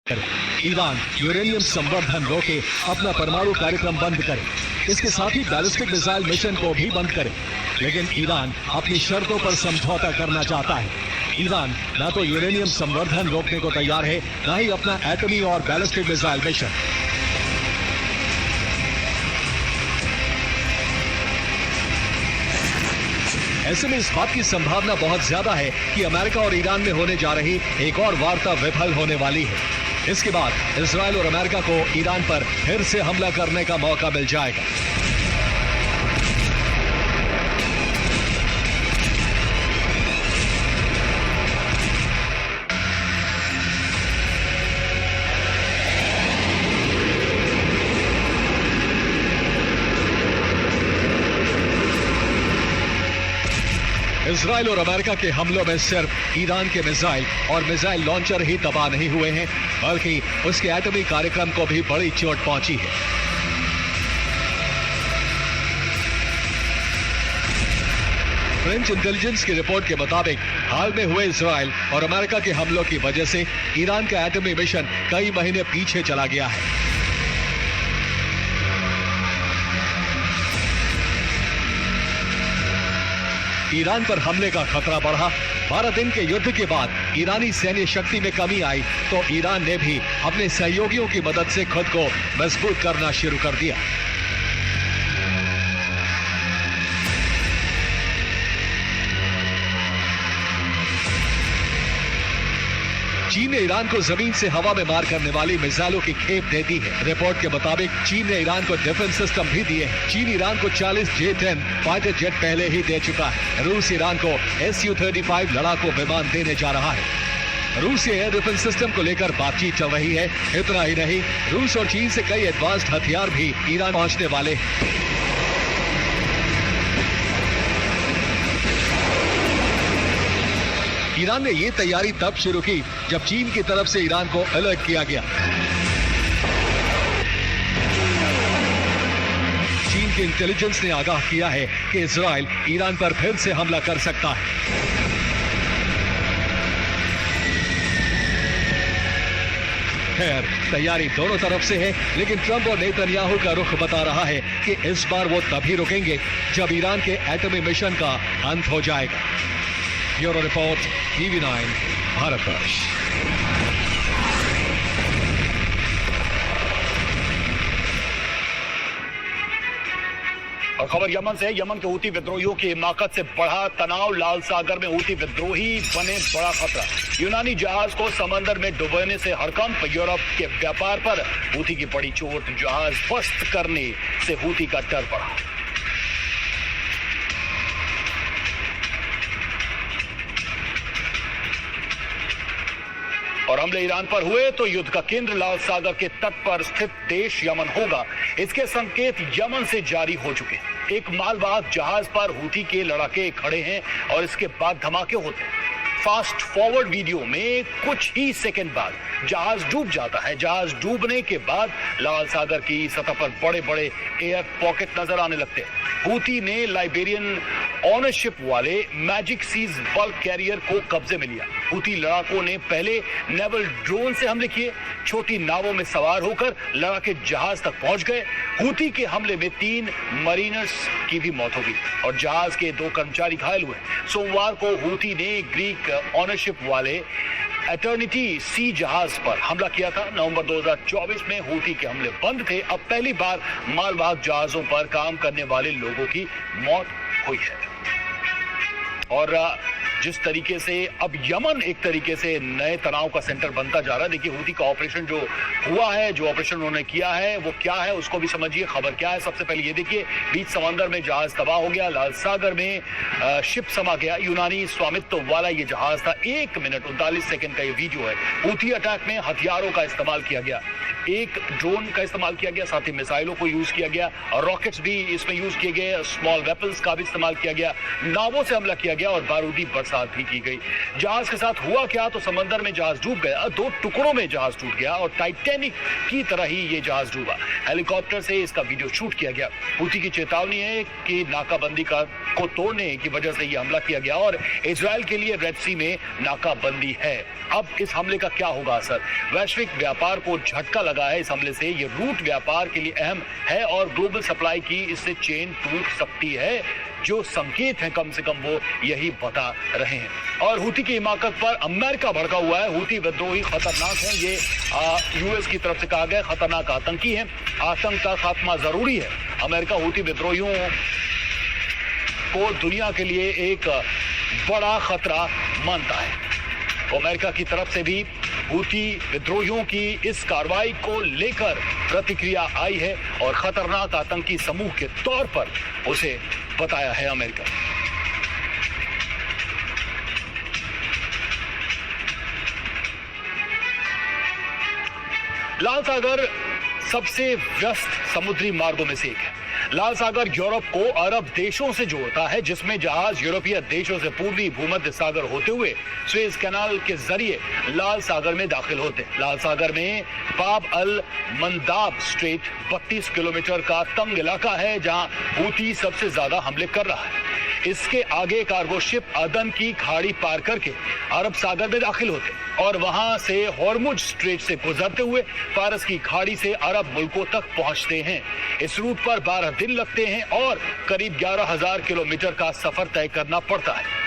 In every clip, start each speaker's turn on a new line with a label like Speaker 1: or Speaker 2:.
Speaker 1: Iran uranium संवर्धन रोके, अपना परमाणु कार्यक्रम बंद करे, इसके साथ ही बैलिस्टिक मिसाइल मिशन को भी बंद करे। लेकिन ईरान अपनी शर्तों पर समझौता करना चाहता है। ईरान न तो यूरेनियम संवर्धन रोकने को तैयार है, न ही अपना एटमी और बैलिस्टिक मिसाइल मिशन। ऐसे में इस बात की संभावना बहुत ज्यादा है कि अमेरिका और ईरान में होने जा रही एक और वार्ता विफल होने वाली है। इसके बाद इजराइल और अमेरिका को ईरान पर फिर से हमला करने का मौका मिल जाएगा। इजराइल और अमेरिका के हमलों में सिर्फ ईरान के मिसाइल और मिसाइल लॉन्चर ही तबाह नहीं हुए हैं, बल्कि उसके एटमी कार्यक्रम को भी बड़ी चोट पहुंची है। फ्रेंच इंटेलिजेंस की रिपोर्ट के मुताबिक हाल में हुए इजराइल और अमेरिका के हमलों की वजह से ईरान का एटमी मिशन कई महीने पीछे चला गया है। ईरान पर हमले का खतरा बढ़ा। 12 दिन के युद्ध के बाद ईरानी सैन्य शक्ति में कमी आई तो ईरान ने भी अपने सहयोगियों की मदद से खुद को मजबूत करना शुरू कर दिया। चीन ने ईरान को जमीन से हवा में मार करने वाली मिसाइलों की खेप दे दी है। रिपोर्ट के मुताबिक चीन ने ईरान को डिफेंस सिस्टम भी दिए हैं। चीन ईरान को 40 J-10 फाइटर जेट पहले ही दे चुका है। रूस ईरान को Su-35 लड़ाकू विमान देने जा रहा है। रूस एयर डिफेंस सिस्टम को लेकर बातचीत चल रही है। इतना ही नहीं, रूस और चीन से कई एडवांस्ड हथियार भी ईरान पहुंचने वाले हैं। ईरान ने यह तैयारी तब शुरू की जब चीन की तरफ से ईरान को अलर्ट किया गया। चीन के इंटेलिजेंस ने आगाह किया है कि इजराइल ईरान पर फिर से हमला कर सकता है। खैर, तैयारी दोनों तरफ से है, लेकिन ट्रंप और नेतन्याहू का रुख बता रहा है कि इस बार वो तभी रुकेंगे जब ईरान के एटमी मिशन का अंत हो जाएगा। Bureau report, TV9 Bharatvarsh.
Speaker 2: और खबर यमन से है। यमन के हूती विद्रोहियों की हिमाकत से बढ़ा तनाव। लाल सागर में हूती विद्रोही बने बड़ा खतरा। यूनानी जहाज को समंदर में डुबोने से हड़कंप। यूरोप के व्यापार पर हूती की पड़ी चोट। जहाज ध्वस्त करने से हूती का डर बढ़ा। और हमले ईरान पर हुए तो युद्ध का केंद्र लाल सागर के तट पर स्थित देश यमन होगा। इसके संकेत यमन से जारी हो चुके। एक मालवाहक जहाज पर हूती के लड़ाके खड़े हैं और इसके बाद धमाके होते हैं। फास्ट फॉरवर्ड वीडियो में कुछ ही सेकंड बाद जहाज डूब जाता है। जहाज डूबने के बाद लाल सागर की सतह पर बड़े बड़े एयर पॉकेट नजर आने लगते हैं। हूती ने लाइबेरियन ऑनरशिप वाले मैजिक सीज बल्क कैरियर को कब्जे में लिया। हूती लड़ाकों ने पहले नेवल ड्रोन से हमले किए। छोटी नावों में सवार होकर लड़ाके जहाज तक पहुंच गए। हूती के हमले में 3 मरीनर्स की भी मौत हो गई और जहाज के 2 कर्मचारी घायल हुए। सोमवार को हूती ने ग्रीक ऑनरशिप वाले एटर्निटी सी जहाज पर हमला किया था। नवंबर 2024 में हूती के हमले बंद थे। अब पहली बार मालवाहक जहाजों पर काम करने वाले लोगों की मौत हुई है। और जिस तरीके से अब यमन एक तरीके से नए तनाव का सेंटर बनता जा रहा है। देखिए, हूती का ऑपरेशन जो हुआ है, जो ऑपरेशन उन्होंने किया है, वो क्या है उसको भी समझिए। खबर क्या है, सबसे पहले ये देखिए, बीच समंदर में जहाज तबाह हो गया। लाल सागर में शिप समा गया। यूनानी स्वामित्व वाला ये जहाज था। 1 मिनट 39 सेकंड का ये वीडियो है। हूती अटैक में हथियारों का इस्तेमाल किया गया। एक ड्रोन का इस्तेमाल किया गया, साथ ही मिसाइलों को यूज किया गया और रॉकेट्स भी इसमें यूज किए गए। स्मॉल वेपन्स का भी इस्तेमाल किया गया। नावों से हमला किया गया और बारूदी बरसात भी की गई। जहाज के साथ हुआ क्या, तो समंदर में जहाज डूब गया, 2 टुकड़ों में जहाज टूट गया और टाइटैनिक की तरह ही ये जहाज डूबा। हेलीकॉप्टर से इसका वीडियो शूट किया गया। हूथी की चेतावनी है कि नाकाबंदी को तोड़ने की वजह से यह हमला किया गया और इजराइल के लिए रेड सी में नाकाबंदी है। अब इस हमले का क्या होगा असर? वैश्विक व्यापार को झटका लगा है इस हमले से। ये रूट व्यापार के लिए अहम है और ग्लोबल सप्लाई की इससे चेन टूट सकती है। जो संकेत हैं कम से कम वो यही बता रहे हैं। और हूथी की हिमाकत पर अमेरिका भड़का हुआ है। हूथी विद्रोही खतरनाक हैं, ये यूएस की तरफ से कहा गया खतरनाक आतंकी हैं। आतंक का खात्मा जरूरी है। अमेरिका हूथी विद्रोहियों को दुनिया के लिए एक बड़ा खतरा मानता है। अमेरिका की तरफ से भी हूथी विद्रोहियों की इस कार्रवाई को लेकर प्रतिक्रिया आई है और खतरनाक आतंकी समूह के तौर पर उसे बताया है अमेरिका। लाल सागर सबसे व्यस्त समुद्री मार्गों में से एक है। लाल सागर यूरोप को अरब देशों से जोड़ता है, जिसमें जहाज यूरोपीय देशों से पूर्वी भूमध्य सागर होते हुए सुएज कैनाल के जरिए लाल सागर में दाखिल होते हैं। लाल सागर में बाब अल मंदाब स्ट्रेट 32 किलोमीटर का तंग इलाका है, जहां हूथी सबसे ज्यादा हमले कर रहा है। इसके आगे कार्गो शिप अदन की खाड़ी पार करके अरब सागर में दाखिल होते और वहां से हॉर्मुज स्ट्रेट से गुजरते हुए फारस की खाड़ी से अरब मुल्कों तक पहुंचते हैं। इस रूट पर 12 दिन लगते हैं और करीब 11,000 किलोमीटर का सफर तय करना पड़ता है।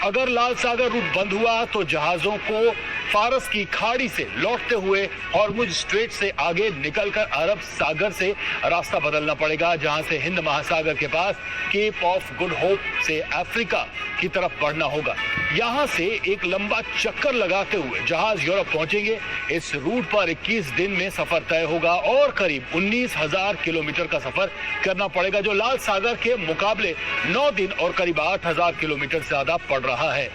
Speaker 2: अगर लाल सागर रूट बंद हुआ तो जहाजों को फारस की खाड़ी से लौटते हुए हॉर्मुज स्ट्रेट से आगे निकलकर अरब सागर से रास्ता बदलना पड़ेगा, जहां से हिंद महासागर के पास केप ऑफ गुड होप से अफ्रीका की तरफ बढ़ना होगा। यहां से एक लंबा चक्कर लगाते हुए जहाज यूरोप पहुंचेंगे। इस रूट पर 21 दिन में सफर तय होगा और करीब 19,000 किलोमीटर का सफर करना पड़ेगा, जो लाल सागर के मुकाबले 9 दिन और करीब 8,000 किलोमीटर से ज्यादा पड़ रहा है।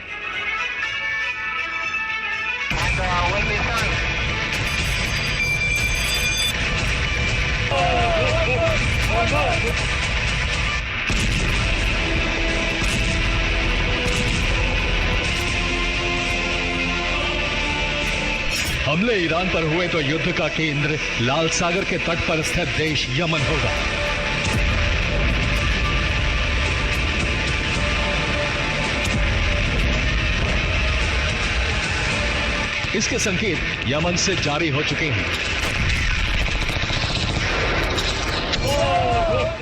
Speaker 1: हमले ईरान पर हुए तो युद्ध का केंद्र लाल सागर के तट पर स्थित देश यमन होगा। इसके संकेत यमन से जारी हो चुके हैं।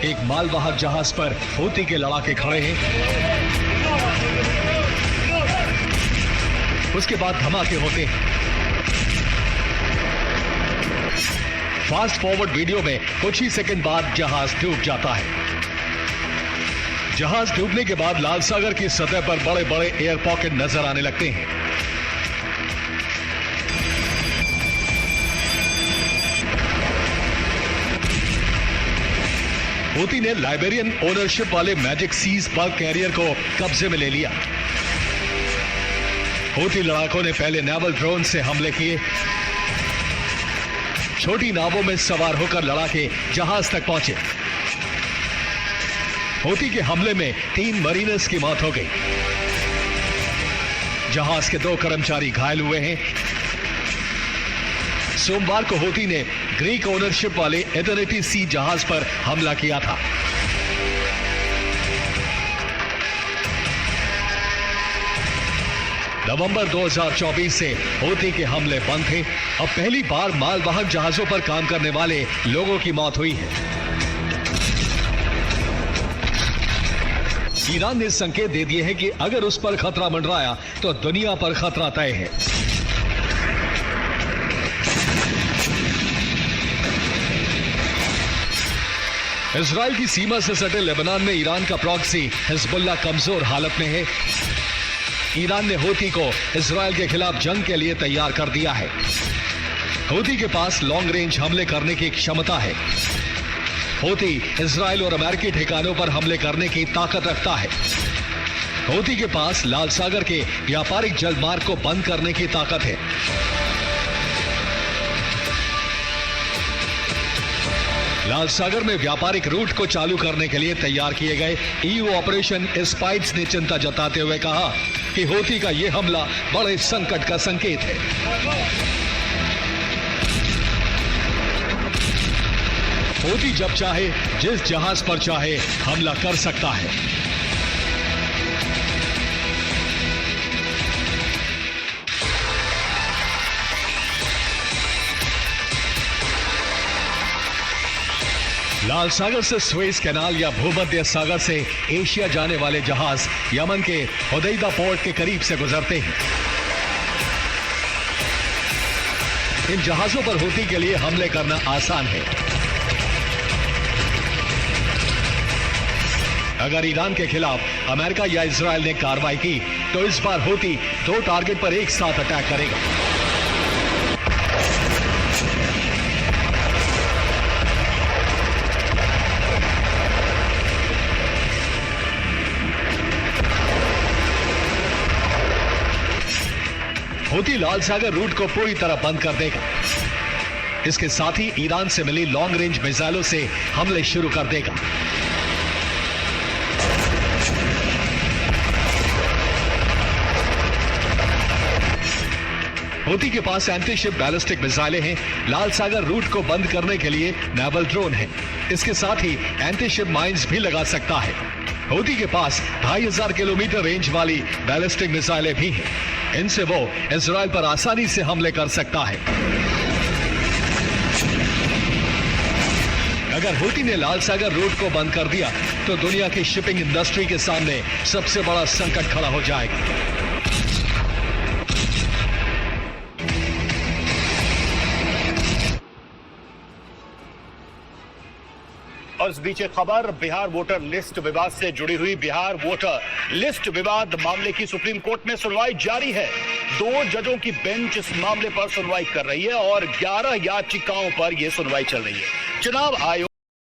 Speaker 1: एक मालवाहक जहाज पर हूथी के लड़ाके खड़े हैं। उसके बाद धमाके होते हैं। फास्ट फॉरवर्ड वीडियो में कुछ ही सेकंड बाद जहाज डूब जाता है। जहाज डूबने के बाद लाल सागर की सतह पर बड़े बड़े एयर पॉकेट नजर आने लगते हैं। हूथी ने लाइबेरियन ओनरशिप वाले मैजिक सीज बल्क कैरियर को कब्जे में ले लिया। हूथी लड़ाकों ने पहले नेवल ड्रोन से हमले किए। छोटी नावों में सवार होकर लड़ाके जहाज तक पहुंचे। हूथी के हमले में 3 मरीनर्स की मौत हो गई। जहाज के 2 कर्मचारी घायल हुए हैं। सोमवार को हूथी ने ग्रीक ओनरशिप वाले एटर्निटी सी जहाज पर हमला किया था। नवंबर 2024 से हूथी के हमले बंद थे। अब पहली बार मालवाहक जहाजों पर काम करने वाले लोगों की मौत हुई है। ईरान ने संकेत दे दिए हैं कि अगर उस पर खतरा मंडराया तो दुनिया पर खतरा तय है। इजराइल की सीमा से सटे लेबनान में ईरान का प्रॉक्सी हिजबुल्लाह कमजोर हालत में है। ईरान ने हूथी को इजराइल के खिलाफ जंग के लिए तैयार कर दिया है। हूथी के पास लॉन्ग रेंज हमले करने की क्षमता है। हूथी इजराइल और अमेरिकी ठिकानों पर हमले करने की ताकत रखता है। हूथी के पास लाल सागर के व्यापारिक जलमार्ग को बंद करने की ताकत है। लाल सागर में व्यापारिक रूट को चालू करने के लिए तैयार किए गए ईयू ऑपरेशन स्पाइट्स ने चिंता जताते हुए कहा, कि हूती का यह हमला बड़े संकट का संकेत है। हूती जब चाहे जिस जहाज पर चाहे हमला कर सकता है। लाल सागर से स्वेज कैनाल या भूमध्य सागर से एशिया जाने वाले जहाज यमन के हुदैदा पोर्ट के करीब से गुजरते हैं। इन जहाजों पर हूती के लिए हमले करना आसान है। अगर ईरान के खिलाफ अमेरिका या इजराइल ने कार्रवाई की तो इस बार हूती 2 टारगेट पर एक साथ अटैक करेगा। हूती लाल सागर रूट को पूरी तरह बंद कर देगा। इसके साथ ही ईरान से मिली लॉन्ग रेंज मिसाइलों से हमले शुरू कर देगा। हूती के पास एंटी शिप बैलिस्टिक मिसाइलें हैं। लाल सागर रूट को बंद करने के लिए नेवल ड्रोन है। इसके साथ ही एंटी शिप माइंस भी लगा सकता है। हूती के पास 2500 किलोमीटर रेंज वाली बैलिस्टिक मिसाइलें भी हैं। इनसे वो इजराइल पर आसानी से हमले कर सकता है। अगर हूती ने लाल सागर रूट को बंद कर दिया तो दुनिया की शिपिंग इंडस्ट्री के सामने सबसे बड़ा संकट खड़ा हो जाएगा।
Speaker 2: और इस बीच खबर बिहार वोटर लिस्ट विवाद से जुड़ी हुई। बिहार वोटर लिस्ट विवाद मामले की सुप्रीम कोर्ट में सुनवाई जारी है। 2 जजों की बेंच इस मामले पर सुनवाई कर रही है और 11 याचिकाओं पर यह सुनवाई चल रही है। चुनाव आयोग